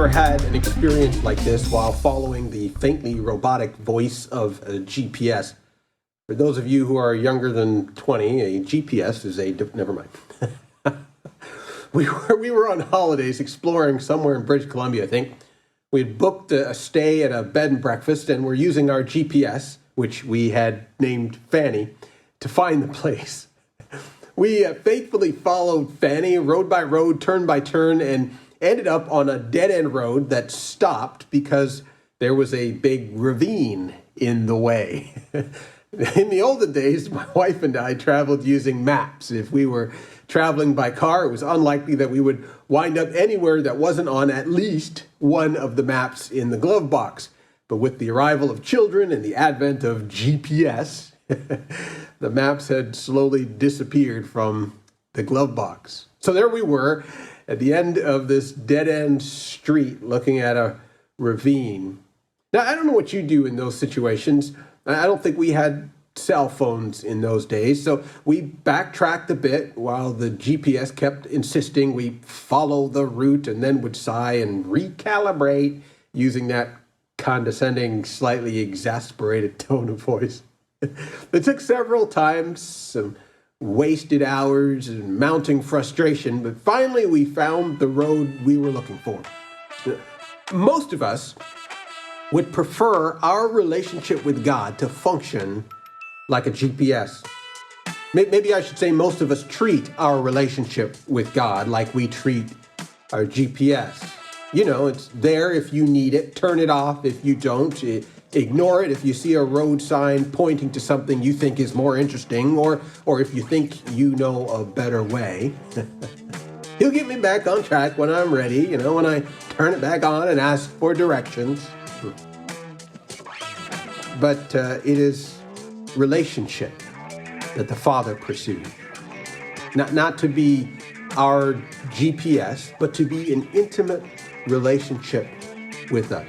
ever had an experience like this while following the faintly robotic voice of a GPS? For those of you who are younger than 20, a GPS is never mind. We were on holidays exploring somewhere in British Columbia, I think. We had booked a stay at a bed and breakfast, and we're using our GPS, which we had named Fanny, to find the place. We faithfully followed Fanny road by road, turn by turn, and ended up on a dead-end road that stopped because there was a big ravine in the way. In the olden days, my wife and I traveled using maps. If we were traveling by car, it was unlikely that we would wind up anywhere that wasn't on at least one of the maps in the glove box. But with the arrival of children and the advent of GPS, the maps had slowly disappeared from the glove box. So there we were at the end of this dead-end street looking at a ravine. Now, I don't know what you do in those situations. I don't think we had cell phones in those days, so we backtracked a bit while the GPS kept insisting we follow the route and then would sigh and recalibrate using that condescending, slightly exasperated tone of voice. It took several times, some wasted hours and mounting frustration, but finally we found the road we were looking for. Most of us would prefer our relationship with God to function like a GPS. Maybe I should say most of us treat our relationship with God like we treat our GPS. You know, it's there if you need it, turn it off if you don't, ignore it if you see a road sign pointing to something you think is more interesting, or if you think you know a better way. He'll get me back on track when I'm ready, when I turn it back on and ask for directions. But it is relationship that the Father pursued. Not to be our GPS, but to be an intimate relationship with us.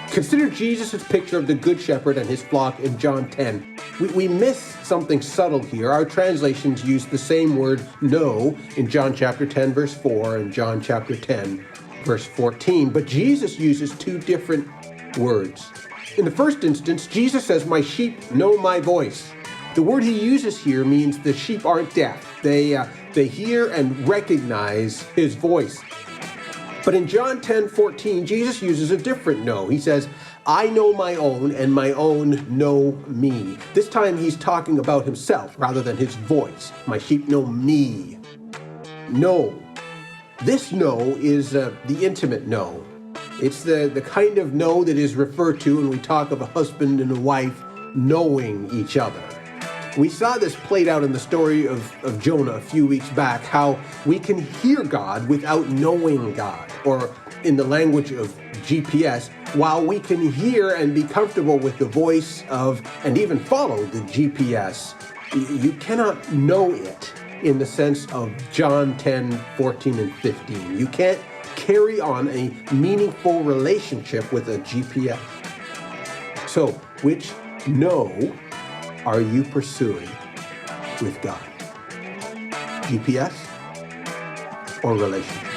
Consider Jesus' picture of the Good Shepherd and his flock in John 10. We miss something subtle here. Our translations use the same word know in John chapter 10, verse 4 and John chapter 10, verse 14. But Jesus uses two different words. In the first instance, Jesus says, "My sheep know my voice." The word he uses here means the sheep aren't deaf. They hear and recognize his voice. But in John 10:14, Jesus uses a different know. He says, "I know my own, and my own know me." This time he's talking about himself rather than his voice. My sheep know me. Know. This know is the intimate know. It's the kind of know that is referred to when we talk of a husband and a wife knowing each other. We saw this played out in the story of Jonah a few weeks back, how we can hear God without knowing God, or in the language of GPS, while we can hear and be comfortable with the voice of and even follow the GPS, you cannot know it in the sense of John 10:14 and 15. You can't carry on a meaningful relationship with a GPS. So, which know are you pursuing with God? GPS or relationship?